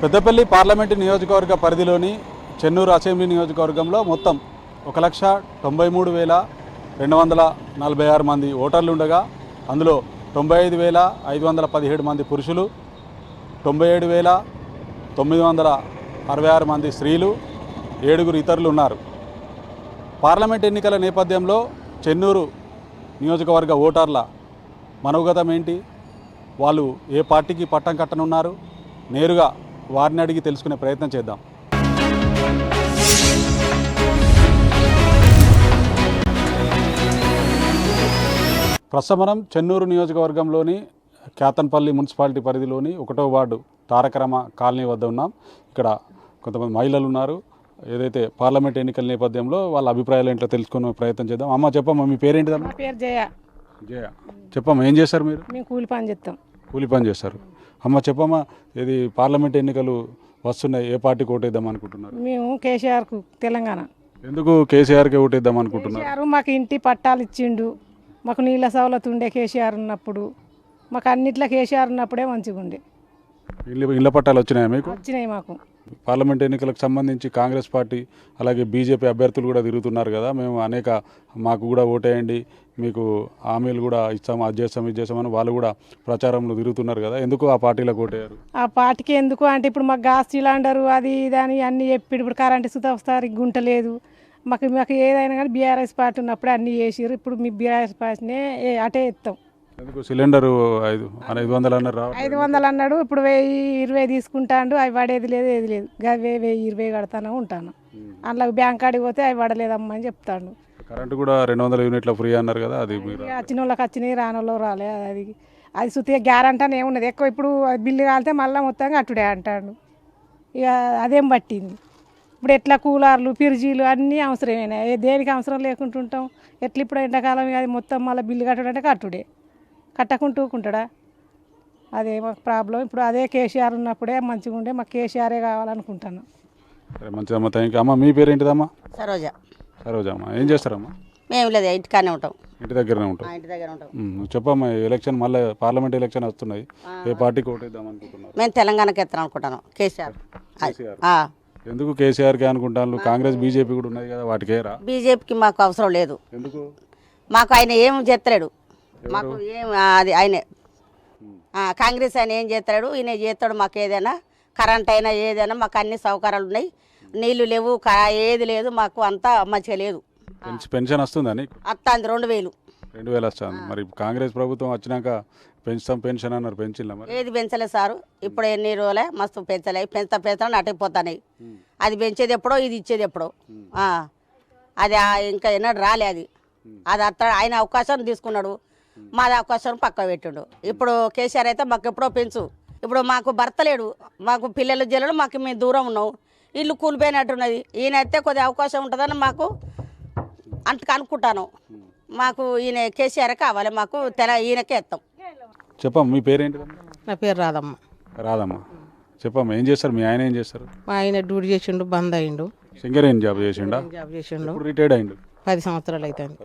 Peddapalli parliament నియోజకవర్గ పరిధిలోని Chennur assembly నియోజకవర్గంలో మొత్తం 1,95,246 మంది ఓటర్లు ఉండగా అందులో 95,517 మంది పురుషులు, 97,966 మంది స్త్రీలు, 7 ఇతరులు ఉన్నారు. పార్లమెంట్ ఎన్నికల నేపథ్యంలో చెన్నూరు నియోజకవర్గ ఓటర్ల మనోగతం ఏంటి, వాళ్ళు ఏ పార్టీకి పట్టం కట్టనున్నారు, నేరుగా వారిని అడిగి తెలుసుకునే ప్రయత్నం చేద్దాం. ప్రస్తుతం మనం చెన్నూరు నియోజకవర్గంలోని క్యాతన్పల్లి మున్సిపాలిటీ పరిధిలోని 1వ వార్డు తారకరామ కాలనీ వద్ద ఉన్నాం. ఇక్కడ కొంతమంది మహిళలు ఉన్నారు. ఏదైతే పార్లమెంట్ ఎన్నికల నేపథ్యంలో వాళ్ళ అభిప్రాయాలు ఏంటో తెలుసుకునే ప్రయత్నం చేద్దాం. అమ్మ చెప్పమ్మా, మీ పేరేంటిదమ్మా? నా పేరు జయ. జయ, చెప్పమ్మా ఏం చేస్తారు మీరు? మేము కూలి పని చేస్తాం. కూలి పని చేస్తారు. అమ్మ చెప్పమ్మా, ఇది పార్లమెంట్ ఎన్నికలు వస్తున్నాయి, ఏ పార్టీకి ఓటేద్దాం అనుకుంటున్నారు? మేము కేసీఆర్కు తెలంగాణ. ఎందుకు కేసీఆర్కి ఓటేద్దాం అనుకుంటున్నారు? కేసీఆర్ మాకు ఇంటి పట్టాలు ఇచ్చిండు, మాకు నీళ్ళ సవలతు ఉండే కేసీఆర్ ఉన్నప్పుడు, మాకు అన్నిట్లో కేసీఆర్ ఉన్నప్పుడే మంచిగా ఉండే. ఇళ్ళ పట్టాలు వచ్చినాయా మీకు? వచ్చినాయి మాకు. పార్లమెంట్ ఎన్నికలకు సంబంధించి కాంగ్రెస్ పార్టీ అలాగే బీజేపీ అభ్యర్థులు కూడా తిరుగుతున్నారు కదా, మేము మాకు కూడా ఓటేయండి, మీకు హామీలు కూడా ఇస్తాము, అది చేస్తాం ఇది చేస్తామని వాళ్ళు కూడా ప్రచారంలో తిరుగుతున్నారు కదా, ఎందుకు ఆ పార్టీలకు ఓటేయారు? ఆ పార్టీకి ఎందుకు అంటే ఇప్పుడు మాకు గ్యాస్ సిలిండరు అది ఇదని అన్నీ చెప్పి ఇప్పుడు కరెంటు సుతా వస్తారు గుంటలేదు, మాకు ఏదైనా కానీ బీఆర్ఎస్ పార్టీ ఉన్నప్పుడే అన్నీ చేసిర్రు. ఇప్పుడు మీ బీఆర్ఎస్ పార్టీనే అటే ఇస్తాం. ఎందుకు సిలిండరు 500 అన్నారు? 500 అన్నాడు, ఇప్పుడు 1020 తీసుకుంటాడు, అవి పడేది లేదు ఏది లేదు, 1020 కడతాను ఉంటాను. అందులో బ్యాంక్ కాడికి పోతే అవి పడలేదమ్మా అని చెప్తాడు. కరెంటు కూడా 200 యూనిట్ల ఫ్రీ అన్నారు కదా, అది వచ్చిన వాళ్ళకి వచ్చినాయి, రాని వాళ్ళు రాలే. అది సుతిగా గ్యారంటీ అని ఏమున్నది, ఎక్కువ ఇప్పుడు బిల్లు కాలితే మళ్ళీ మొత్తంగా అట్టుడే అంటాడు. ఇక అదేం పట్టింది. ఇప్పుడు ఎట్లా కూలర్లు ఫ్రిడ్జీలు అన్నీ అవసరమేనా, దేనికి అవసరం లేకుంటుంటాం. ఎట్లా ఇప్పుడు ఎండాకాలం అది మొత్తం మళ్ళీ బిల్లు కట్టడంటే కట్టుడే, కట్టకుంటూ ఊకుంటాడా? అదే మాకు ప్రాబ్లం. ఇప్పుడు అదే కేసీఆర్ ఉన్నప్పుడే మంచిగా ఉండే, మాకు కేసీఆరే కావాలనుకుంటాను. మంచిదమ్మా, థ్యాంక్ యూ. అమ్మ మీ పేరేంటిదమ్మా? సరోజ. సరోజమ్మ, ఏం చేస్తారమ్మా? మేము లేదు, ఇంటికానే ఉంటాం. ఇంటి దగ్గరనే ఉంటాం. ఇంటి దగ్గర ఉంటాం. చెప్పమ్మా, ఎలక్షన్ మళ్ళీ పార్లమెంట్ ఎలక్షన్ వస్తున్నాయి, ఏ పార్టీకి ఓటేద్దాం అనుకుంటున్నారు? మేము తెలంగాణకి ఎత్తాం అనుకుంటాను, కేసీఆర్. ఎందుకు కేసీఆర్కి అనుకుంటాను? కాంగ్రెస్ బీజేపీ కూడా ఉన్నాయి కదా, వాటికి రా. బీజేపీకి మాకు అవసరం లేదు. ఎందుకు? మాకు ఆయన ఏం చేస్తలేడు, మాకు ఏం అది ఆయనే. కాంగ్రెస్ ఆయన ఏం చేస్తాడు, ఈయన చేస్తాడు. మాకు ఏదైనా కరెంట్ అయినా ఏదైనా మాకు అన్ని సౌకర్యాలు ఉన్నాయి. నీళ్లు లేవు, ఏది లేదు, మాకు అంతా మంచిగా లేదు. పెన్షన్ వస్తుందా నీకు? వస్తుంది 2000. 2000 వస్తుంది. మరి కాంగ్రెస్ ప్రభుత్వం వచ్చినాక పెంచుతాం పెన్షన్ అన్నారు, పెంచిల్లా? మరి ఏది పెంచలేదు సారు. ఇప్పుడు ఎన్ని రోజులే మస్తు పెంచలే, పెంచుతా అటైపోతున్నాయి. అది పెంచేది ఎప్పుడో, ఇది ఇచ్చేది ఎప్పుడో. అది ఇంకా ఎన్నడూ రాలే. అది ఆయన అవకాశం తీసుకున్నాడు, మాది అవకాశం పక్క పెట్టిండు. ఇప్పుడు కేసీఆర్ అయితే మాకు ఎప్పుడో పెంచు. ఇప్పుడు మాకు భర్త లేడు, మాకు పిల్లలు జల్లుడు, మాకు మేము దూరం ఉన్నాం, ఇల్లు కూలిపోయినట్టున్నది. ఈయన అయితే కొద్దిగా అవకాశం ఉంటుందని మాకు అనుకుంటాను. మాకు ఈయన కేసీఆర్ కావాలి, మాకు ఈయనకే ఎత్తాం. చెప్పమ్మా, మీ పేరేంటి? నా పేరు రాధమ్మ. రాధమ్మ, చెప్పమ్మా ఏం చేస్తారు? మీ ఆయన ఏం చేస్తారు? మా ఆయన డ్యూటీ చేసిండు, బంద్ అయ్యిండు. సింగరేణి జాబ్ చేసిండా? జాబ్ చేసిండు, రిటైర్డ్ అయ్యిండు. 10 సంవత్సరాలు అవుతుంది.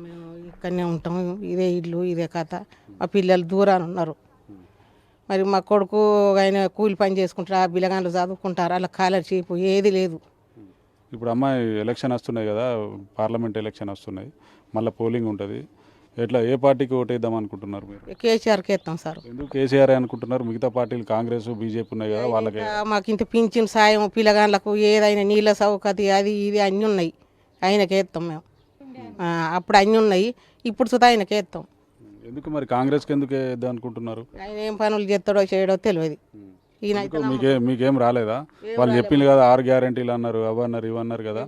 మేము ఇక్కడనే ఉంటాం, ఇదే ఇల్లు ఇదే కథ. మా పిల్లలు దూరాన్ని ఉన్నారు. మరి మా కొడుకు ఆయన కూలి పని చేసుకుంటారు, ఆ పిల్లగాళ్ళు చదువుకుంటారు, అలా స్కాలర్షిప్ ఏది లేదు. ఇప్పుడు అమ్మాయి ఎలక్షన్ వస్తున్నాయి కదా, పార్లమెంట్ ఎలక్షన్ వస్తున్నాయి, మళ్ళీ పోలింగ్ ఉంటుంది, ఎట్లా ఏ పార్టీకి ఓటేద్దాం అనుకుంటున్నారు మీరు? కేసీఆర్కి ఎత్తాం సార్. ఎందుకు కేసీఆర్ అనుకుంటున్నారు? మిగతా పార్టీలు కాంగ్రెస్ బీజేపీ ఉన్నాయి కదా, వాళ్ళకి మాకు ఇంత పింఛన్ సాయం, పిల్లగాళ్ళకు ఏదైనా నీళ్ళ సౌకర్యం అది ఇది అన్నీ ఉన్నాయి, ఆయనకే ఎత్తాం మేము. అప్పుడు అన్నీ ఉన్నాయి, ఇప్పుడు సుధా ఆయనకే ఎత్తాం. ఎందుకు మరి కాంగ్రెస్కి ఎందుకు వేద్దాం అనుకుంటున్నారు? ఆయన ఏం పనులు చేస్తాడో చేయడో తెలియదు. మీకేం రాలేదా? వాళ్ళు చెప్పింది కదా 6 గ్యారెంటీలు అన్నారు, అవన్నారు ఇవన్నారు కదా,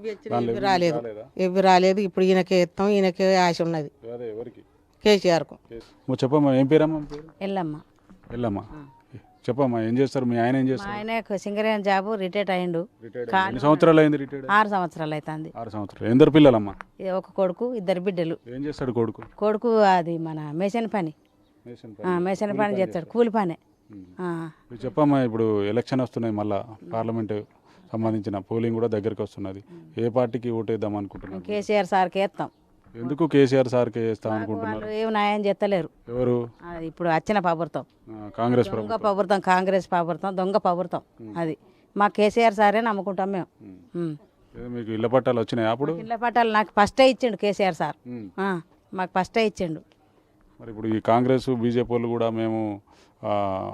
రాలేదు, ఎవ్వి రాలేదు. ఇప్పుడు ఈయనకే ఎత్తాం, ఈయనకే ఆశ ఉన్నది, కేసీఆర్కు. చెప్పమ్మా, ఏం పేరమ్మా? ఎల్లమ్మ. ఎల్లమ్మ, చెప్పమ్మా ఏం చేస్తారు? మీ ఆయన ఏం చేస్తారు? ఆయన సింగరేణి జాబు రిటైర్డ్ అయ్యిండు. ఎన్ని సంవత్సరాలు అయింది రిటైర్డ్? 6 సంవత్సరాలు అవుతుంది. 6 సంవత్సరాలు. ఎందరు పిల్లలమ్మా? ఒక కొడుకు, 2 బిడ్డలు. ఏం చేస్తాడు కొడుకు? కొడుకు అది మన మేషన్ పని చేస్తాడు, కూలి పనే. చెప్పమ్మా, ఇప్పుడు ఎలక్షన్ వస్తున్నాయి, మళ్ళీ పార్లమెంట్ సంబంధించిన పోలింగ్ కూడా దగ్గరికి వస్తున్నది, ఏ పార్టీకి ఓటేద్దాం అనుకుంటున్నాం? కేసీఆర్ సార్కి వేస్తాం. ఎందుకు కేసీఆర్ సార్కే వేస్తాం అనుకుంటున్నారు? వాళ్ళు ఏం న్యాయం చేస్తలేరు. ఎవరు? అది ఇప్పుడు వచ్చిన ప్రభుత్వం కాంగ్రెస్ దొంగ ప్రభుత్వం. ప్రభుత్వం, కాంగ్రెస్ ప్రభుత్వం దొంగ ప్రభుత్వం. అది మా కేసీఆర్ సారే నమ్ముకుంటాం మేము. ఏదో మీకు ఇళ్ల పట్టాలు వచ్చినాయి అప్పుడు? ఇళ్ళ పట్టాలు నాకు ఫస్టే ఇచ్చిండు కేసీఆర్ సార్. మాకు ఫస్టే ఇచ్చిండు. మరి ఇప్పుడు ఈ కాంగ్రెస్ బీజేపీ వాళ్ళు కూడా మేము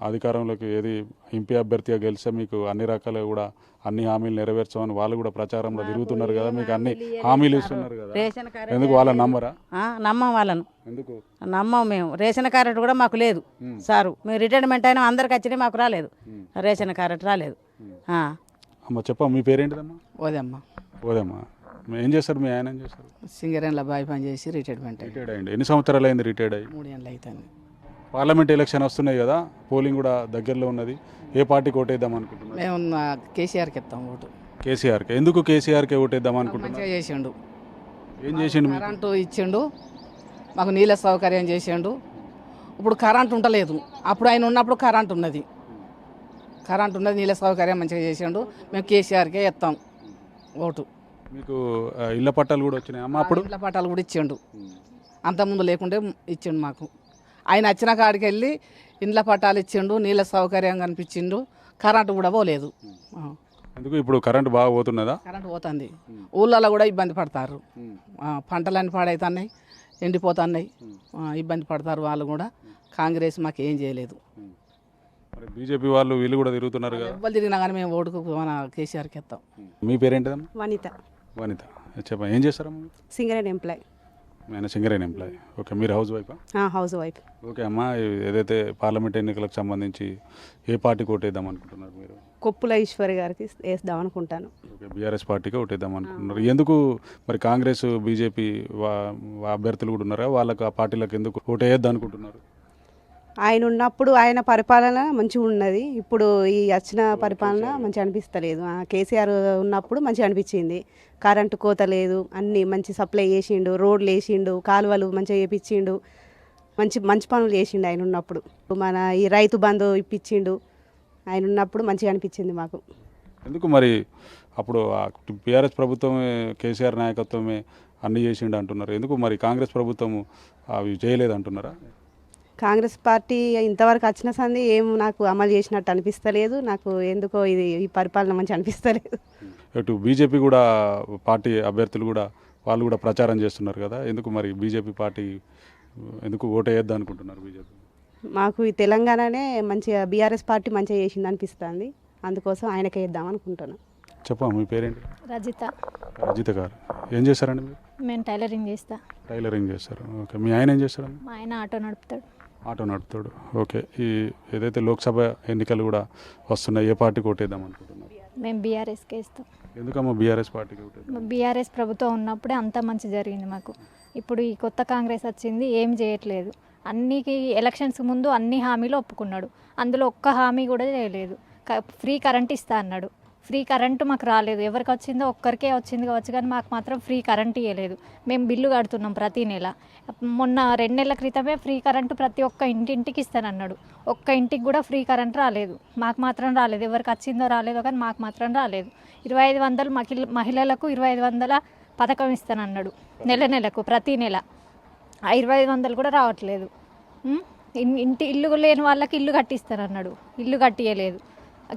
అధికారంలోకి ఏది ఎంపీ అభ్యర్థిగా గెలిస్తే మీకు అన్ని రకాలుగా కూడా అన్ని హామీలు నెరవేర్చామని వాళ్ళు కూడా ప్రచారంలో తిరుగుతున్నారు కదా, మీకు అన్ని హామీలు ఇస్తున్నారు కదా, రేషన్ కార్డు ఎందుకు వాళ్ళని నమ్మరా? నమ్మం వాళ్ళను, ఎందుకు నమ్మం మేము. రేషన్ కార్డు కూడా మాకు లేదు సారు. మేము రిటైర్మెంట్ అయినా అందరికి వచ్చినాయి, మాకు రాలేదు రేషన్ కార్డు రాలేదు. అమ్మ చెప్ప మీ పేరేంటిదమ్మా? ఓదమ్మ. ఓదమ్మా. ఏం చేస్తారు మీ ఆయన? ఏం చేస్తారు? సింగరేణిలో బాయ్ పని చేసి రిటైర్మెంట్ అయ్యి రిటైర్డ్ అయ్యింది. ఎన్ని సంవత్సరాలు అయింది రిటైర్డ్ అయ్యి? 3 ఏళ్ళు అవుతుంది. పార్లమెంట్ ఎలక్షన్ వస్తున్నాయి కదా, పోలింగ్ కూడా దగ్గరలో ఉన్నది. ఏ పార్టీకి ఓటేద్దాం అనుకుంటున్నారు? మేము కేసీఆర్కి ఇస్తాం ఓటు. కేసీఆర్కి. ఎందుకు కేసీఆర్కి ఓటేద్దాం అనుకుంటున్నారు? మంచిగా చేసిండు, ఏం చేసిండు మీకు? కరెంటు ఇచ్చిండు, మాకు నీళ్ళ సౌకర్యం చేసిండు. ఇప్పుడు కరెంట్ ఉండలేదు, అప్పుడు ఆయన ఉన్నప్పుడు కరెంట్ ఉన్నది, నీళ్ళ సౌకర్యం మంచిగా చేసిండు. మేము కేసీఆర్కే ఇస్తాం ఓటు. మీకు ఇళ్ల పట్టాలు కూడా వచ్చినాయి అమ్మ అప్పుడు? ఇళ్ళ పట్టాలు కూడా ఇచ్చిండు, అంతకుముందు లేకుంటే ఇచ్చిండు మాకు. ఆయన వచ్చిన కాడికి వెళ్ళి ఇండ్ల పట్టాలు ఇచ్చిండు, నీళ్ళ సౌకర్యం కనిపించిండు, కరెంటు కూడా పోలేదు. ఎందుకు ఇప్పుడు కరెంట్ బాగా పోతున్నదా? కరెంటు పోతుంది, ఊళ్ళలో కూడా ఇబ్బంది పడతారు, పంటలన్నీ పాడవుతున్నాయి, ఎండిపోతున్నాయి, ఇబ్బంది పడతారు వాళ్ళు కూడా. కాంగ్రెస్ మాకు ఏం చేయలేదు. మరి బీజేపీ వాళ్ళు వీళ్ళు కూడా తిరుగుతున్నారు కదా, ఎవ్వరు తిరిగినా కానీ మేము ఓటుకు మన కేసీఆర్కి ఇస్తాం. మీ పేరేంటిదమ్మా? వనిత. వనిత. చెప్పండి, ఏం చేస్తారమ్మా? సింగరేణి ఎంప్లాయ్. ఆయన సింగరేణి ఎంప్లాయ్. ఓకే, మీరు హౌస్ వైఫా? Housewife. ఓకే అమ్మా, ఏదైతే పార్లమెంట్ ఎన్నికలకు సంబంధించి ఏ పార్టీకి ఓటేద్దాం అనుకుంటున్నారు మీరు? కొప్పుల ఈశ్వరి గారికి వేద్దాం అనుకుంటాను. ఓకే, బీఆర్ఎస్ పార్టీకి ఓటేద్దాం అనుకుంటున్నారు. ఎందుకు మరి కాంగ్రెస్ బీజేపీ అభ్యర్థులు కూడా ఉన్నారా, వాళ్ళకు ఆ పార్టీలకు ఎందుకు ఓటేయద్దు అనుకుంటున్నారు? ఆయన ఉన్నప్పుడు ఆయన పరిపాలన మంచిగా ఉన్నది, ఇప్పుడు ఈ వచ్చిన పరిపాలన మంచిగా అనిపిస్తలేదు. కేసీఆర్ ఉన్నప్పుడు మంచిగా అనిపించింది, కరెంటు కోత లేదు, అన్నీ మంచి సప్లై చేసిండు, రోడ్లు వేసిండు, కాలువలు మంచిగా వేపించిండు, మంచి పనులు చేసిండు ఆయన ఉన్నప్పుడు. మన ఈ రైతు బంధు ఇప్పించిండు, ఆయన ఉన్నప్పుడు మంచిగా అనిపించింది మాకు. ఎందుకు మరి అప్పుడు బీఆర్ఎస్ ప్రభుత్వమే కేసీఆర్ నాయకత్వమే అన్నీ చేసిండు అంటున్నారు, ఎందుకు మరి కాంగ్రెస్ ప్రభుత్వం అవి చేయలేదు అంటున్నారా? కాంగ్రెస్ పార్టీ ఇంతవరకు వచ్చిన సంది ఏం నాకు అమలు చేసినట్టు అనిపిస్తలేదు, నాకు ఎందుకో ఈ పరిపాలన మంచి అనిపిస్తలేదు. ఇటు బీజేపీ కూడా పార్టీ అభ్యర్థులు కూడా వాళ్ళు కూడా ప్రచారం చేస్తున్నారు కదా, ఎందుకు మరి బీజేపీ పార్టీ ఎందుకు ఓటేయద్దు అనుకుంటున్నారు బీజేపీ? మాకు ఈ తెలంగాణనే మంచిగా బీఆర్ఎస్ పార్టీ మంచిగా చేసింది అనిపిస్తుంది, అందుకోసం ఆయనకే ఇద్దాం అనుకుంటున్నాను. చెప్పమ్మా మీ పేరేంటి? రజిత. రజిత గారు. ఏం చేస్తారండి మీరు? మేము టైలరింగ్ చేస్తా. టైలరింగ్ చేస్తారు. ఓకే, మీ ఆయన ఏం చేస్తారండి? మా ఆయన ఆటో నడుపుతాడు. ఆటో నడుపుతాడు. ఓకే, ఈ ఏదైతే లోక్సభ ఎన్నికలు కూడా వస్తున్నాయి, ఏ పార్టీకి ఓటేద్దాం అనుకుంటున్నారు? మేము బీఆర్ఎస్కే ఇస్తాం. ఎందుకమ్మా బీఆర్ఎస్ పార్టీకి ఓటేద్దాం? బీఆర్ఎస్ ప్రభుత్వం ఉన్నప్పుడే అంత మంచి జరిగింది మాకు. ఇప్పుడు ఈ కొత్త కాంగ్రెస్ వచ్చింది, ఏం చేయట్లేదు. అన్నికి ఎలక్షన్స్ ముందు అన్ని హామీలు ఒప్పుకున్నాడు, అందులో ఒక్క హామీ కూడా చేయలేదు. ఫ్రీ కరెంట్ ఇస్తా అన్నాడు, ఫ్రీ కరెంటు మాకు రాలేదు. ఎవరికి వచ్చిందో ఒక్కరికే వచ్చింది కావచ్చు, కానీ మాకు మాత్రం ఫ్రీ కరెంట్ ఇవ్వలేదు. మేము బిల్లు కడుతున్నాం ప్రతి నెల. మొన్న 2 నెలల క్రితమే ఫ్రీ కరెంటు ప్రతి ఒక్క ఇంటింటికి ఇస్తానన్నాడు, ఒక్క ఇంటికి కూడా ఫ్రీ కరెంట్ రాలేదు. మాకు మాత్రం రాలేదు, ఎవరికి వచ్చిందో రాలేదో కానీ మాకు మాత్రం రాలేదు. 2500 మహిళలకు 2500 పథకం ఇస్తానన్నాడు నెలకు ప్రతి నెల. ఆ 2500 కూడా రావట్లేదు. ఇల్లు లేని వాళ్ళకి ఇల్లు కట్టిస్తానన్నాడు, ఇల్లు కట్టియలేదు.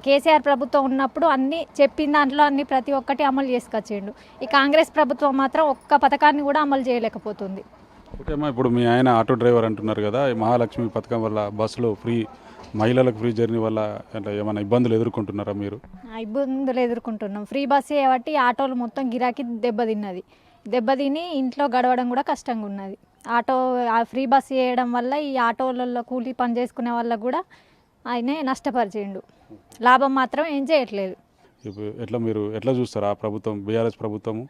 కేసీఆర్ ప్రభుత్వం ఉన్నప్పుడు అన్నీ చెప్పిన దాంట్లో అన్ని ప్రతి ఒక్కటి అమలు చేసుకొచ్చిండు. ఈ కాంగ్రెస్ ప్రభుత్వం మాత్రం ఒక్క పథకాన్ని కూడా అమలు చేయలేకపోతుంది. ఓకే అమ్మా, ఇప్పుడు మీ ఆయన ఆటో డ్రైవర్ అంటున్నారు కదా, ఈ మహాలక్ష్మి పథకం వల్ల బస్సులో ఫ్రీ మహిళలకు ఫ్రీ జర్నీ వల్ల అంటే ఏమైనా ఇబ్బందులు ఎదుర్కొంటున్నారా మీరు? ఇబ్బందులు ఎదుర్కొంటున్నాం. ఫ్రీ బస్సు కాబట్టి ఆటోలు మొత్తం గిరాకీ దెబ్బతిని ఇంట్లో గడవడం కూడా కష్టంగా ఉన్నది. ఆ ఫ్రీ బస్సు వేయడం వల్ల ఈ ఆటోలలో కూలీ పని చేసుకునే వాళ్ళకు కూడా ఆయనే నష్టపరిచిండు, లాభం మాత్రం ఏం చేయట్లేదు. ఎట్లా మీరు ఎట్లా చూస్తారు ఆ ప్రభుత్వం, బీఆర్ఎస్ ప్రభుత్వము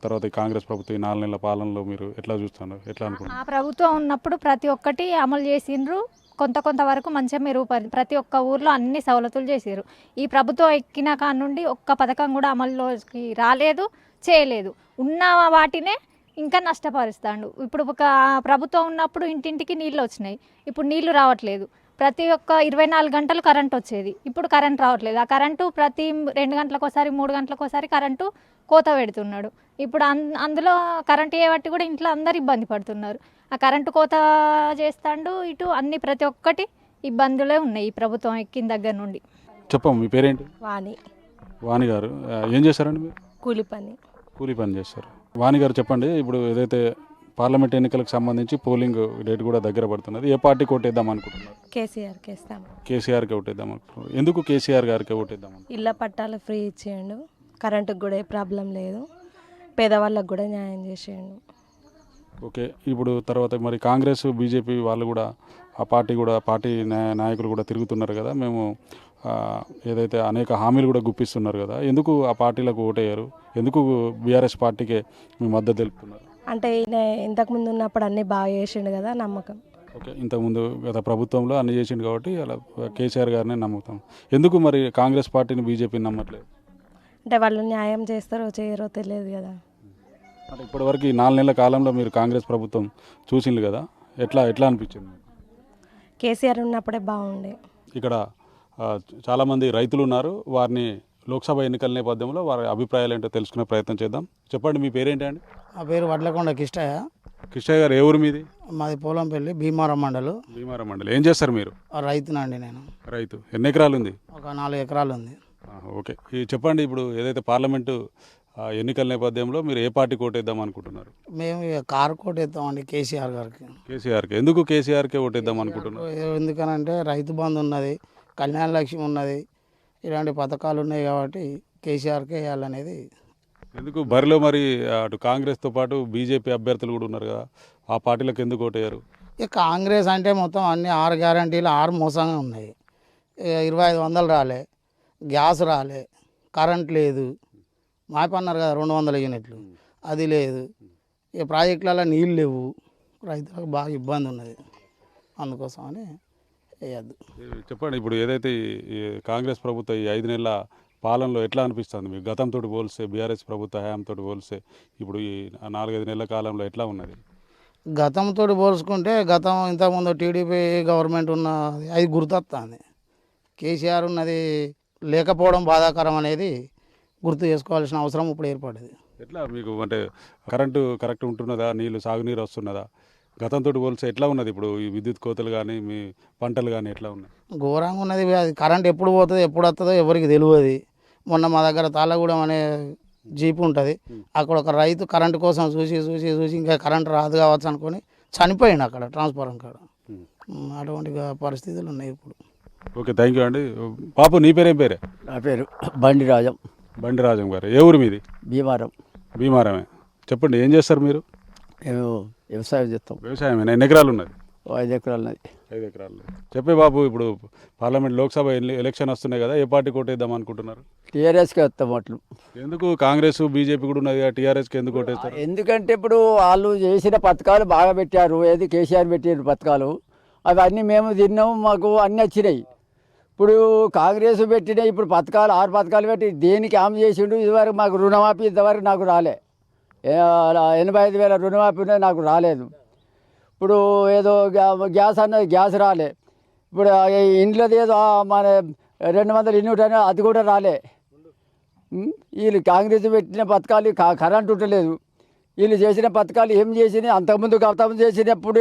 తర్వాత ఈ కాంగ్రెస్ ప్రభుత్వం ఈ 4 నెలల పాలనలో మీరు ఎట్లా చూస్తున్నారు, ఎట్లా అనుకుంటున్నారు? ఆ ప్రభుత్వం ఉన్నప్పుడు ప్రతి ఒక్కటి అమలు చేసిండ్రు, కొంత వరకు మంచిగా మెరుగుపడింది. ప్రతి ఒక్క ఊర్లో అన్ని సవలతులు చేసారు. ఈ ప్రభుత్వం ఎక్కిన కాడ నుండి ఒక్క పథకం కూడా అమలులోకి రాలేదు, చేయలేదు. ఉన్న వాటినే ఇంకా నష్టపరుస్తాడు. ఇప్పుడు ఒక ప్రభుత్వం ఉన్నప్పుడు ఇంటింటికి నీళ్ళు వచ్చినాయి, ఇప్పుడు నీళ్లు రావట్లేదు. ప్రతి ఒక్క 24 గంటలు కరెంట్ వచ్చేది. ఇప్పుడు కరెంట్ రావట్లేదు. ఆ కరెంటు ప్రతి 2 గంటలకోసారి 3 గంటలకోసారి కరెంటు కోత పెడుతున్నాడు. ఇప్పుడు అందులో కరెంట్ చేయబట్టి కూడా ఇంట్లో అందరు ఇబ్బంది పడుతున్నారు. ఆ కరెంటు కోత చేస్తాడు, ఇటు అన్ని ప్రతి ఒక్కటి ఇబ్బందులే ఉన్నాయి ఈ ప్రభుత్వం ఎక్కిన దగ్గర నుండి. చెప్పమ్మ మీ పేరేంటి? వాణి. వాణి గారు ఏం చేస్తారండి మీరు? కూలి పని. కూలీ పని చేస్తారు. వాణి గారు చెప్పండి, ఇప్పుడు ఏదైతే పార్లమెంట్ ఎన్నికలకు సంబంధించి పోలింగ్ డేట్ కూడా దగ్గర పడుతున్నది, ఏ పార్టీకి ఓటేద్దాం అనుకుంటున్నారు? కేసీఆర్కి వేస్తాము. కేసీఆర్కి ఓటేద్దాం అనుకుంటున్నారు. ఎందుకు కేసీఆర్ గారికి ఓటేద్దాం? ఇళ్ళ పట్టాలు ఫ్రీ ఇచ్చేయండు, కరెంటుకు కూడా ఏ ప్రాబ్లం లేదు, పేదవాళ్ళకు కూడా న్యాయం చేసేయండు. ఓకే, ఇప్పుడు తర్వాత మరి కాంగ్రెస్ బీజేపీ వాళ్ళు కూడా ఆ పార్టీ నాయకులు కూడా తిరుగుతున్నారు కదా, మేము ఏదైతే అనేక హామీలు కూడా గుప్పిస్తున్నారు కదా, ఎందుకు ఆ పార్టీలకు ఓటేయారు? ఎందుకు బీఆర్ఎస్ పార్టీకే మీ మద్దతు తెలుపుతున్నారు? అంటే ఈయన ఇంతకుముందు ఉన్నప్పుడు అన్నీ బాగా చేసిండు కదా, నమ్మకం. ఓకే, ఇంతకుముందు గత ప్రభుత్వంలో అన్ని చేసిండు కాబట్టి అలా కేసీఆర్ గారినే నమ్ముతాం. ఎందుకు మరి కాంగ్రెస్ పార్టీని బీజేపీని నమ్మట్లేదు? అంటే వాళ్ళు న్యాయం చేస్తారో చేయరో తెలియదు కదా. అంటే ఇప్పటివరకు ఈ 4 నెలల కాలంలో మీరు కాంగ్రెస్ ప్రభుత్వం చూసిండ్రు కదా, ఎట్లా అనిపించింది? కేసీఆర్ ఉన్నప్పుడే బాగుండే. ఇక్కడ చాలామంది రైతులు ఉన్నారు, వారిని లోక్సభ ఎన్నికల నేపథ్యంలో వారి అభిప్రాయాలు ఏంటో తెలుసుకునే ప్రయత్నం చేద్దాం. చెప్పండి, మీ పేరేంటి అండి? నా పేరు వడ్లకొండ కిష్టయ్య. కిష్టయ్య గారు, ఏ ఊరు మీది? మాది పోలంపల్లి, భీమారం మండలం. భీమారం మండలం. ఏం చేస్తారు మీరు? రైతునండి నేను. రైతు. ఎన్ని ఎకరాలు ఉంది? ఒక 4 ఎకరాలు ఉంది. ఓకే, చెప్పండి, ఇప్పుడు ఏదైతే పార్లమెంటు ఎన్నికల నేపథ్యంలో మీరు ఏ పార్టీకి ఓటేద్దాం అనుకుంటున్నారు? మేము కారు కోటేద్దామండి కేసీఆర్ గారికి. కేసీఆర్కి. ఎందుకు కేసీఆర్కే ఓటేద్దాం అనుకుంటున్నారు? ఎందుకనంటే రైతు బంధు ఉన్నది, కళ్యాణ లక్ష్మి ఉన్నది, ఇలాంటి పథకాలు ఉన్నాయి కాబట్టి కేసీఆర్కే వేయాలనేది. ఎందుకు బరిలో మరి అటు కాంగ్రెస్తో పాటు బీజేపీ అభ్యర్థులు కూడా ఉన్నారు కదా, ఆ పార్టీలకు ఎందుకు ఓటేయారు? ఇక కాంగ్రెస్ అంటే మొత్తం అన్ని 6 గ్యారంటీలు 6 మోసంగా ఉన్నాయి. 2500 రాలే, గ్యాస్ రాలే, కరెంట్ లేదు, మాపన్నారు కదా 200 యూనిట్లు, అది లేదు. ఇక ప్రాజెక్టులలో నీళ్ళు లేవు, రైతులకు బాగా ఇబ్బంది ఉన్నది, అందుకోసమని వేయద్దు. చెప్పండి, ఇప్పుడు ఏదైతే ఈ కాంగ్రెస్ ప్రభుత్వం ఈ 5 నెలల పాలనలో ఎట్లా అనిపిస్తుంది మీకు? గతంతో పోలిస్తే, బీఆర్ఎస్ ప్రభుత్వ హయాంతో పోలిస్తే ఇప్పుడు ఈ 4-5 నెలల కాలంలో ఎట్లా ఉన్నది? గతంతో పోల్చుకుంటే ఇంతకుముందు టీడీపీ గవర్నమెంట్ ఉన్నది అది గుర్తొస్తుంది. కేసీఆర్ ఉన్నది లేకపోవడం బాధాకరం అనేది గుర్తు చేసుకోవాల్సిన అవసరం ఇప్పుడు ఏర్పడింది. ఎట్లా మీకు అంటే కరెంటు కరెక్ట్ ఉంటున్నదా? సాగునీరు వస్తున్నదా? గతంతో పోలిస్తే ఎట్లా ఉన్నది ఇప్పుడు? ఈ విద్యుత్ కోతలు కానీ మీ పంటలు కానీ ఎట్లా ఉన్నాయి? ఘోరంగా ఉన్నది. అది కరెంట్ ఎప్పుడు పోతుందో ఎప్పుడు వస్తుందో ఎవరికి తెలియదు. మొన్న మా దగ్గర తాళ్ళగూడెం అనే జీపు ఉంటుంది, అక్కడ ఒక రైతు కరెంటు కోసం చూసి ఇంకా కరెంట్ రాదు కావచ్చు అనుకొని చనిపోయింది అక్కడ ట్రాన్స్ఫార్మర్ కాడ. అటువంటి పరిస్థితులు ఉన్నాయి ఇప్పుడు. ఓకే, థ్యాంక్ యూ అండి. పాపు, నీ పేరేం పేరే? నా పేరు బండిరాజం. బండిరాజం గారు, ఏ ఊరు మీది? భీమారం. భీమారమే. చెప్పండి, ఏం చేస్తారు మీరు? మేము వ్యవసాయం చేస్తాం. వ్యవసాయమేనా? ఎన్ని ఎకరాలు ఉన్నది? 5 ఎకరాలు ఉన్నది. 5 ఎకరాలు. చెప్పే బాబు, ఇప్పుడు పార్లమెంట్ లోక్సభ ఎలక్షన్ వస్తున్నాయి కదా, ఏ పార్టీ కొట్టేద్దాం అనుకుంటున్నారు? టీఆర్ఎస్కి వస్తాం అట్లు. ఎందుకు? కాంగ్రెస్ బీజేపీ కూడా ఉన్నది, టీఆర్ఎస్కి ఎందుకు కొట్టేస్తారు? ఎందుకంటే ఇప్పుడు వాళ్ళు చేసిన పథకాలు బాగా పెట్టారు. ఏది కేసీఆర్ పెట్టిన పథకాలు అవన్నీ మేము తిన్నాము, మాకు అన్నీ వచ్చినాయి. ఇప్పుడు కాంగ్రెస్ పెట్టిన ఇప్పుడు పథకాలు 6 పథకాలు పెట్టి దేనికి ఆమె చేసిండు? ఇదివరకు మాకు రుణమాఫీ ఇంతవరకు నాకు రాలే. 85,000 రుణమాఫీ ఉన్నది, నాకు రాలేదు. ఇప్పుడు ఏదో గ్యాస్ అన్నది, గ్యాస్ రాలే. ఇప్పుడు ఇంట్లోది ఏదో మన 200 యూనిట్ అనేది అది కూడా రాలే. వీళ్ళు కాంగ్రెస్ పెట్టిన పథకాలు కరెంట్ ఉండలేదు. వీళ్ళు చేసిన పథకాలు ఏం చేసినాయి? అంతకుముందు చేసినప్పుడు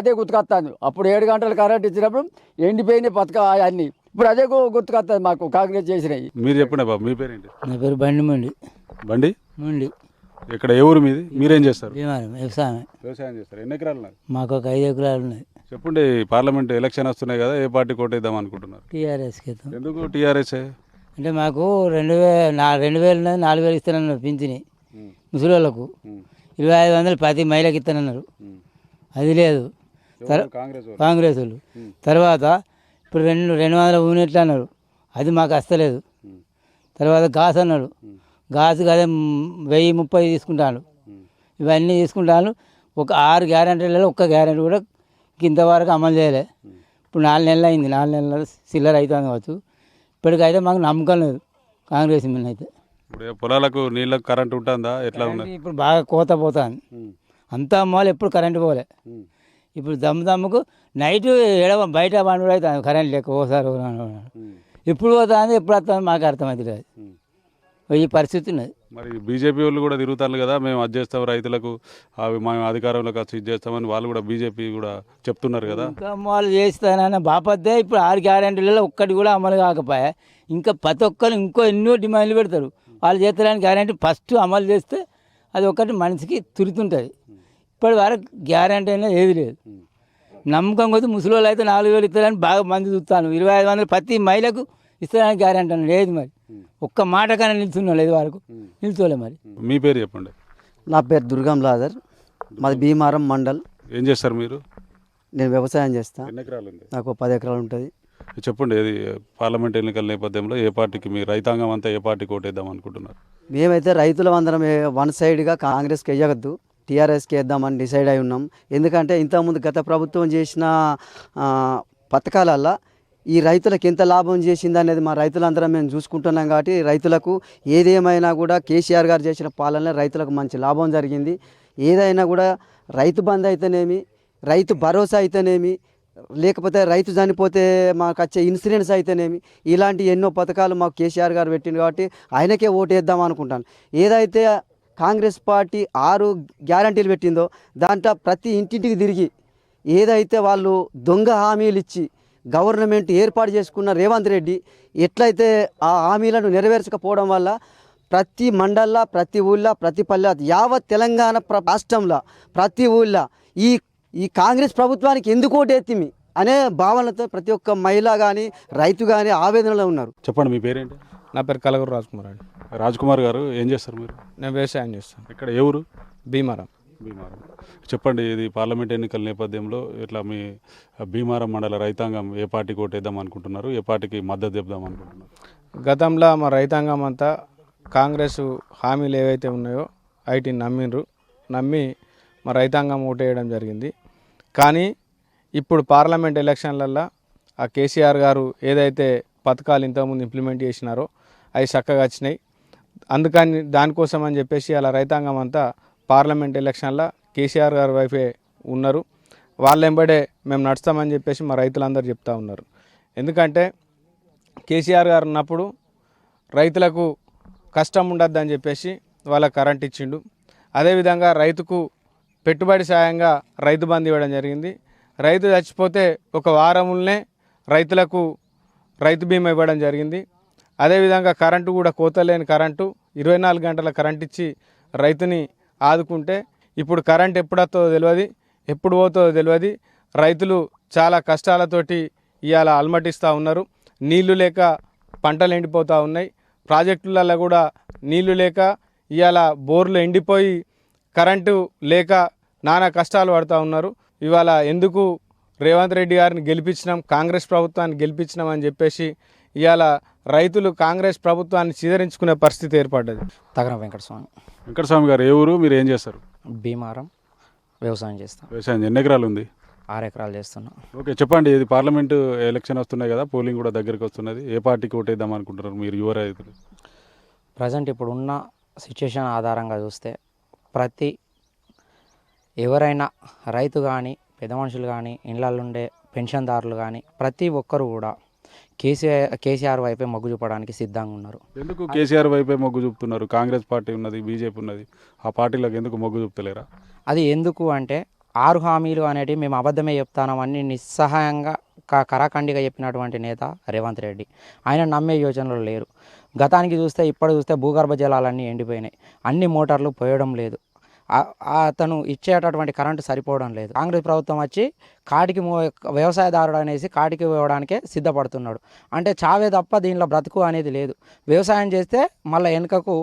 అదే గుర్తుకొస్తాను. అప్పుడు 7 గంటలు కరెంట్ ఇచ్చినప్పుడు ఎండిపోయిన పథకాలు అన్నీ ఇప్పుడు అదే గుర్తుకొస్తుంది మాకు కాంగ్రెస్ చేసినాయి. మీరు చెప్పండి బాబు, మీ పేరేంటి? నా పేరు బండి మండి. బండి మండి. ఇక్కడ ఏ ఊరు మీది? మీరేం చేస్తారు? వ్యవసాయం. వ్యవసాయం చేస్తారు. ఎన్ని ఎకరాలు ఉన్నాయి? మాకు ఒక 5 ఎకరాలు ఉన్నాయి. చెప్పండి, పార్లమెంట్ ఎలక్షన్ వస్తున్నాయి కదా, ఏ పార్టీ కొట్టేద్దాం అనుకుంటున్నారు? టీఆర్ఎస్కి. ఎందుకు టీఆర్ఎస్? అంటే మాకు 2000 ఉన్నది, 4000 ఇస్తానన్నారు పింఛని ముసలిళ్ళకు. 2500 ప్రతి మహిళకి ఇస్తానన్నారు, అది లేదు. కాంగ్రెస్ వాళ్ళు. తర్వాత ఇప్పుడు 200 యూనిట్లు అన్నారు, అది మాకు వస్తలేదు. తర్వాత గాస్ అన్నాడు, గాసు అదే 1030 తీసుకుంటాను. ఇవన్నీ తీసుకుంటాను. ఒక 6 గ్యారెంటీలలో ఒక్క గ్యారెంటీ కూడా ఇంతవరకు అమలు చేయలే. ఇప్పుడు 4 నెలలు అయింది, 4 నెలల చిల్లర అవుతుంది కావచ్చు. ఇప్పటికైతే మాకు నమ్మకం లేదు కాంగ్రెస్ మీద అయితే. ఇప్పుడు పొలాలకు నీళ్ళకు కరెంట్ ఉంటుందా? ఎట్లా ఉంది? ఇప్పుడు బాగా కోత పోతుంది. అంతా అమ్మాలి, ఎప్పుడు కరెంటు పోలే. ఇప్పుడు దమ్ముకు నైట్ బయట పండుగ అవుతుంది కరెంట్ లేక ఓసారి ఎప్పుడు పోతుంది ఎప్పుడు వస్తుంది మాకు అర్థమవుతుంది అది ఈ పరిస్థితి ఉన్నది. మరి బీజేపీ వాళ్ళు కూడా తిరుగుతారు కదా, మేము అది చేస్తాం రైతులకు, అవి మేము అధికారంలోకి వచ్చి ఇది చేస్తామని వాళ్ళు కూడా బీజేపీ కూడా చెప్తున్నారు కదా. ఇంకా వాళ్ళు చేస్తానన్న బాపద్దే ఇప్పుడు 6 గ్యారెంటీలలో ఒక్కటి కూడా అమలు కాకపోయా. ఇంకా ప్రతి ఒక్కరు ఇంకో ఎన్నో డిమాండ్లు పెడతారు. వాళ్ళు చేస్తారని గ్యారెంటీ ఫస్ట్ అమలు చేస్తే అది ఒకటి మనిషికి తురుతుంటుంది. ఇప్పటి వరకు గ్యారెంటీ అనేది ఏది లేదు. నమ్మకం కొద్ది ముసలి వాళ్ళు అయితే 4,000 ఇస్తారని బాగా మంది చూస్తాను. 2,500 ప్రతి మహిళకు ఇస్తారని గ్యారెంటీ అని లేదు. మరి ఒక్క మాట కానీ నిల్చున్నా లేదు వరకు నిల్చోలే. మరి మీ పేరు చెప్పండి. నా పేరు దుర్గం లాదర్, మాది భీమారం మండల్. ఏం చేస్తారు మీరు? నేను వ్యవసాయం చేస్తాను. ఎన్ని ఎకరాలు ఉంది? నాకు 10 ఎకరాలు ఉంటుంది. చెప్పండి, ఏది పార్లమెంట్ ఎన్నికల నేపథ్యంలో ఏ పార్టీకి మీ రైతాంగం అంతా ఏ పార్టీకి ఓటేద్దాం అనుకుంటున్నారు? మేమైతే రైతుల అందరం వన్ సైడ్గా కాంగ్రెస్కి వేయవద్దు, టీఆర్ఎస్కి వేద్దామని డిసైడ్ అయి ఉన్నాం. ఎందుకంటే ఇంతకుముందు గత ప్రభుత్వం చేసిన పథకాలల్లో ఈ రైతులకు ఎంత లాభం చేసింది అనేది మా రైతులందరం మేము చూసుకుంటున్నాం. కాబట్టి రైతులకు ఏదేమైనా కూడా కేసీఆర్ గారు చేసిన పాలన రైతులకు మంచి లాభం జరిగింది. ఏదైనా కూడా రైతు బంధు అయితేనేమి, రైతు భరోసా అయితేనేమి, లేకపోతే రైతు చనిపోతే మాకు వచ్చే ఇన్సూరెన్స్ అయితేనేమి, ఇలాంటి ఎన్నో పథకాలు మాకు కేసీఆర్ గారు పెట్టింది. కాబట్టి ఆయనకే ఓటు వేద్దాం అనుకుంటాను. ఏదైతే కాంగ్రెస్ పార్టీ 6 గ్యారంటీలు పెట్టిందో దాంట్లో ప్రతి ఇంటింటికి తిరిగి ఏదైతే వాళ్ళు దొంగ హామీలు ఇచ్చి గవర్నమెంట్ ఏర్పాటు చేసుకున్న రేవంత్ రెడ్డి ఎట్లయితే ఆ హామీలను నెరవేర్చకపోవడం వల్ల ప్రతి మండల్లో, ప్రతి ఊళ్ళో, ప్రతి పల్లె, యావత్ తెలంగాణ రాష్ట్రంలో ప్రతి ఊళ్ళో ఈ కాంగ్రెస్ ప్రభుత్వానికి ఎందుకు ఓటేత్తిమి అనే భావనతో ప్రతి ఒక్క మహిళ కానీ రైతు కానీ ఆవేదనలో ఉన్నారు. చెప్పండి, మీ పేరేంటి? నా పేరు కలగూరు రాజ్కుమార్ అండి. రాజ్కుమార్ గారు, ఏం చేస్తారు మీరు? నేను వ్యవసాయం చేస్తాను. ఇక్కడ ఏ ఊరు? భీమారం. భీమారం. చెప్పండి, ఇది పార్లమెంట్ ఎన్నికల నేపథ్యంలో ఇట్లా మీ భీమారం మండల రైతాంగం ఏ పార్టీకి ఓటేద్దాం అనుకుంటున్నారు, ఏ పార్టీకి మద్దతు చెప్దాం అనుకుంటున్నారు? గతంలో మా రైతాంగం అంతా కాంగ్రెస్ హామీలు ఏవైతే ఉన్నాయో వాటిని నమ్మి మా రైతాంగం ఓటేయడం జరిగింది. కానీ ఇప్పుడు పార్లమెంట్ ఎలక్షన్లల్లో ఆ కేసీఆర్ గారు ఏదైతే పథకాలు ఇంతకుముందు ఇంప్లిమెంట్ చేసినారో అవి చక్కగా వచ్చినాయి. అందుకని దానికోసం అని చెప్పేసి అలా రైతాంగం అంతా పార్లమెంట్ ఎలక్షన్లో కేసీఆర్ గారి వైపే ఉన్నారు. వాళ్ళ వెంబడే మేము నడుస్తామని చెప్పేసి మా రైతులందరూ చెప్తా ఉన్నారు. ఎందుకంటే కేసీఆర్ గారు ఉన్నప్పుడు రైతులకు కష్టం ఉండద్దని చెప్పేసి వాళ్ళకి కరెంట్ ఇచ్చిండు. అదేవిధంగా రైతుకు పెట్టుబడి సాయంగా రైతు బంధు ఇవ్వడం జరిగింది. రైతు చచ్చిపోతే ఒక వారంలోనే రైతులకు రైతు బీమా ఇవ్వడం జరిగింది. అదేవిధంగా కరెంటు కూడా కోతలేని కరెంటు 24 గంటల కరెంట్ ఇచ్చి రైతుని ఆదుకుంటే ఇప్పుడు కరెంట్ ఎప్పుడు వస్తుందో తెలియదు, ఎప్పుడు పోతుందో తెలియదు. రైతులు చాలా కష్టాలతోటి ఇవాళ అలమటిస్తూ ఉన్నారు. నీళ్లు లేక పంటలు ఎండిపోతూ ఉన్నాయి. ప్రాజెక్టులలో కూడా నీళ్లు లేక ఇవాళ బోర్లు ఎండిపోయి కరెంటు లేక నానా కష్టాలు పడుతూ ఉన్నారు. ఇవాళ ఎందుకు రేవంత్ రెడ్డి గారిని గెలిపించినాం, కాంగ్రెస్ ప్రభుత్వాన్ని గెలిపించినాం అని చెప్పేసి ఇవాళ రైతులు కాంగ్రెస్ ప్రభుత్వాన్ని చిదరించుకునే పరిస్థితి ఏర్పడ్డది. తగరం వెంకటస్వామి. వెంకటస్వామి గారు, ఏ ఊరు, మీరు ఏం చేస్తారు? భీమారం. వ్యవసాయం చేస్తాం. వ్యవసాయం ఎన్ని ఎకరాలు ఉంది? 6 ఎకరాలు చేస్తున్నాం. ఓకే, చెప్పండి, ఇది పార్లమెంటు ఎలక్షన్ వస్తున్నాయి కదా, పోలింగ్ కూడా దగ్గరికి వస్తున్నది, ఏ పార్టీకి ఓటేద్దాం అనుకుంటున్నారు మీరు యువ రైతులు? ప్రజెంట్ ఇప్పుడు ఉన్న సిచ్యుయేషన్ ఆధారంగా చూస్తే ఎవరైనా రైతు కానీ, పెద్ద మనుషులు కానీ, ఇళ్ళల్లో ఉండే పెన్షన్దారులు కానీ ప్రతి ఒక్కరు కూడా కేసీఆర్ వైపే మొగ్గు చూపడానికి సిద్ధంగా ఉన్నారు. ఎందుకు కేసీఆర్ వైపే మొగ్గు చూపుతున్నారు? కాంగ్రెస్ పార్టీ ఉన్నది, బీజేపీ ఉన్నది, ఆ పార్టీలకు ఎందుకు మొగ్గు చూపుతలేరా? అది ఎందుకు అంటే 6 హామీలు అనేటివి మేము అబద్ధమే చెప్తామని నిస్సహాయంగా కరాఖండిగా చెప్పినటువంటి నేత రేవంత్ రెడ్డి. ఆయన నమ్మే యోచనలు లేరు. గతానికి చూస్తే ఇప్పుడు చూస్తే భూగర్భ జలాలన్నీ ఎండిపోయినాయి. అన్ని మోటార్లు పోయడం లేదు. అతను ఇచ్చేటటువంటి కరెంటు సరిపోవడం లేదు. కాంగ్రెస్ ప్రభుత్వం వచ్చి కాటికి వ్యవసాయదారుడు అనేసి కాటికి ఇవ్వడానికే సిద్ధపడుతున్నాడు. అంటే చావే తప్ప దీనిలో బ్రతుకు అనేది లేదు. వ్యవసాయం చేస్తే మళ్ళీ వెనుకకు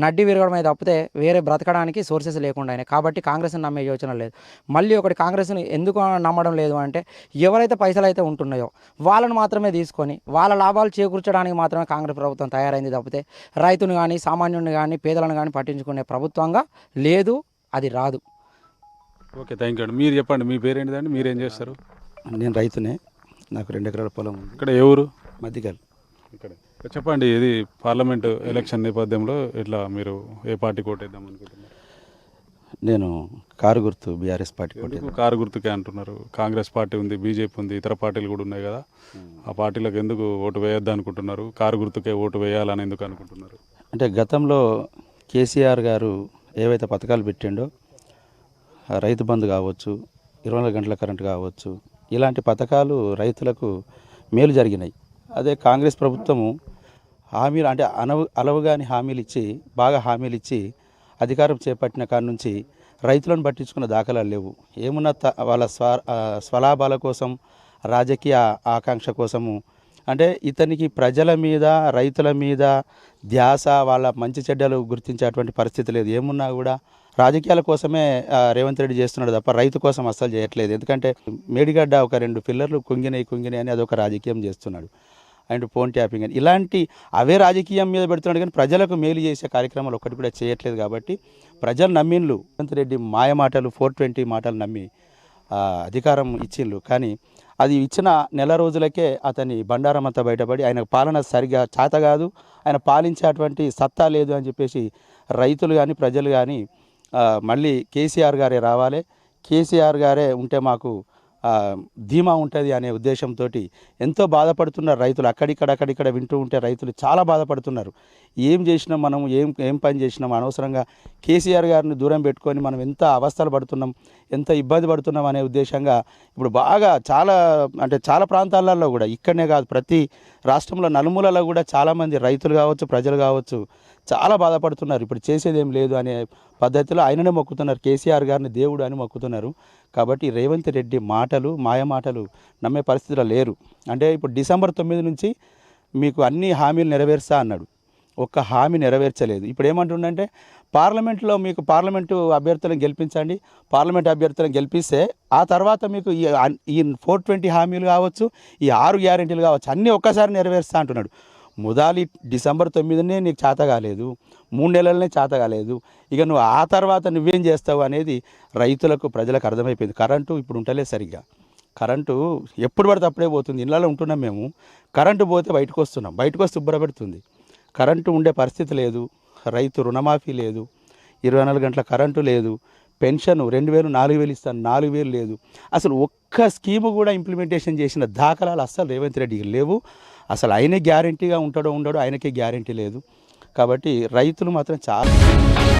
నడ్డి విరగడమే తప్పితే వేరే బ్రతకడానికి సోర్సెస్ లేకుండా. కాబట్టి కాంగ్రెస్ని నమ్మే యోచన లేదు. మళ్ళీ ఒకటి కాంగ్రెస్ని ఎందుకు నమ్మడం లేదు అంటే ఎవరైతే పైసలు అయితే ఉంటున్నాయో వాళ్ళని మాత్రమే తీసుకొని వాళ్ళ లాభాలు చేకూర్చడానికి మాత్రమే కాంగ్రెస్ ప్రభుత్వం తయారైంది తప్పితే రైతును కానీ, సామాన్యుని కానీ, పేదలను కానీ పట్టించుకునే ప్రభుత్వంగా లేదు. అది రాదు. ఓకే, థ్యాంక్ యూ అండి. మీరు చెప్పండి, మీ పేరేంటిదండి, మీరేం చేస్తారు? నేను రైతునే, నాకు 2 ఎకరాల పొలం ఉంది. ఇక్కడ ఏ ఊరు? మధ్యకాయలు. ఇక్కడ చెప్పండి, ఇది పార్లమెంటు ఎలక్షన్ నేపథ్యంలో ఇట్లా మీరు ఏ పార్టీకి ఓటేద్దాం అనుకుంటున్నారు? నేను కారు గుర్తు బీఆర్ఎస్ పార్టీ పోటీ ఎందుకు కారు గుర్తుకే అంటున్నారు? కాంగ్రెస్ పార్టీ ఉంది, బీజేపీ ఉంది, ఇతర పార్టీలు కూడా ఉన్నాయి కదా. ఆ పార్టీలకు ఎందుకు ఓటు వేయొద్దు అనుకుంటున్నారు? కారు గుర్తుకే ఓటు వేయాలని ఎందుకు అనుకుంటున్నారు? అంటే గతంలో కేసీఆర్ గారు ఏవైతే పథకాలు పెట్టిండో రైతు బంధు కావచ్చు, 24 గంటల కరెంటు కావచ్చు, ఇలాంటి పథకాలు రైతులకు మేలు జరిగినాయి. అదే కాంగ్రెస్ ప్రభుత్వము హామీలు అంటే అలవుగాని హామీలు ఇచ్చి బాగా హామీలు ఇచ్చి అధికారం చేపట్టిన కాడ నుంచి రైతులను పట్టించుకున్న దాఖలాలు లేవు. ఏమున్నా వాళ్ళ స్వలాభాల కోసం, రాజకీయ ఆకాంక్ష కోసము, అంటే ఇతనికి ప్రజల మీద, రైతుల మీద ధ్యాస, వాళ్ళ మంచి చెడ్డలు గుర్తించేటువంటి పరిస్థితి లేదు. ఏమున్నా కూడా రాజకీయాల కోసమే రేవంత్ రెడ్డి చేస్తున్నాడు తప్ప రైతు కోసం అస్సలు చేయట్లేదు. ఎందుకంటే మేడిగడ్డ ఒక 2 పిల్లర్లు కుంగినాయి అని అదొక రాజకీయం చేస్తున్నాడు. అండ్ ఫోన్ ట్యాపింగ్ అని ఇలాంటి అవే రాజకీయం మీద పెడుతున్నాడు, కానీ ప్రజలకు మేలు చేసే కార్యక్రమాలు ఒక్కటి కూడా చేయట్లేదు. కాబట్టి ప్రజలు నమ్మిండ్లు రేవంత్ రెడ్డి మాయ మాటలు, 420 మాటలు నమ్మి అధికారం ఇచ్చిండ్రు. కానీ అది ఇచ్చిన నెల రోజులకే అతని బండారం అంతా బయటపడి ఆయన పాలన సరిగా చేత కాదు, ఆయన పాలించేటువంటి సత్తా లేదు అని చెప్పేసి రైతులు కానీ ప్రజలు కానీ మళ్ళీ కేసీఆర్ గారే రావాలి, కేసీఆర్ గారే ఉంటే మాకు ధీమా ఉంటుంది అనే ఉద్దేశంతో ఎంతో బాధపడుతున్నారు రైతులు. అక్కడిక్కడ వింటూ ఉంటే రైతులు చాలా బాధపడుతున్నారు. ఏం చేసినాం మనం, ఏం పని చేసినాం, అనవసరంగా కేసీఆర్ గారిని దూరం పెట్టుకొని మనం ఎంత అవస్థలు పడుతున్నాం, ఎంత ఇబ్బంది పడుతున్నాం అనే ఉద్దేశంగా ఇప్పుడు బాగా చాలా ప్రాంతాలలో కూడా, ఇక్కడనే కాదు ప్రతి రాష్ట్రంలో నలుమూలలో కూడా చాలామంది రైతులు కావచ్చు, ప్రజలు కావచ్చు చాలా బాధపడుతున్నారు. ఇప్పుడు చేసేది ఏం లేదు అనే పద్ధతిలో ఆయననే మొక్కుతున్నారు, కేసీఆర్ గారిని దేవుడు అని మొక్కుతున్నారు. కాబట్టి రేవంత్ రెడ్డి మాటలు, మాయ మాటలు నమ్మే పరిస్థితిలో లేరు. అంటే ఇప్పుడు డిసెంబర్ 9 నుంచి మీకు అన్ని హామీలు నెరవేర్చా అన్నాడు, ఒక్క హామీ నెరవేర్చలేదు. ఇప్పుడు ఏమంటుండంటే పార్లమెంట్లో మీకు పార్లమెంటు అభ్యర్థులను గెలిపించండి, పార్లమెంట్ అభ్యర్థులను గెలిపిస్తే ఆ తర్వాత మీకు ఈ 420 హామీలు కావచ్చు, ఈ 6 గ్యారెంటీలు కావచ్చు అన్నీ ఒక్కసారి నెరవేర్స్తా అంటున్నాడు. మొదలు డిసెంబర్ 9నే నీకు చేత కాలేదు, 3 నెలలనే చేత కాలేదు, ఇక నువ్వు ఆ తర్వాత నువ్వేం చేస్తావు అనేది రైతులకు, ప్రజలకు అర్థమైపోయింది. కరెంటు ఇప్పుడు ఉంటలేదు సరిగ్గా, కరెంటు ఎప్పుడు పడితే అప్పుడే పోతుంది. ఇళ్ళలో ఉంటున్నాం మేము, కరెంటు పోతే బయటకు వస్తున్నాం, బయటకు వస్తే ఉబ్బరపెడుతుంది. కరెంటు ఉండే పరిస్థితి లేదు, రైతు రుణమాఫీ లేదు, 24 గంటల కరెంటు లేదు, పెన్షన్ 2000 4000 ఇస్తాను, 4000 లేదు. అసలు ఒక్క స్కీము కూడా ఇంప్లిమెంటేషన్ చేసిన దాఖలాలు అస్సలు రేవంత్ రెడ్డికి లేవు. అసలు ఆయనే గ్యారంటీగా ఉంటాడో ఉండడో ఆయనకే గ్యారంటీ లేదు. కాబట్టి రైతులు మాత్రం చాలా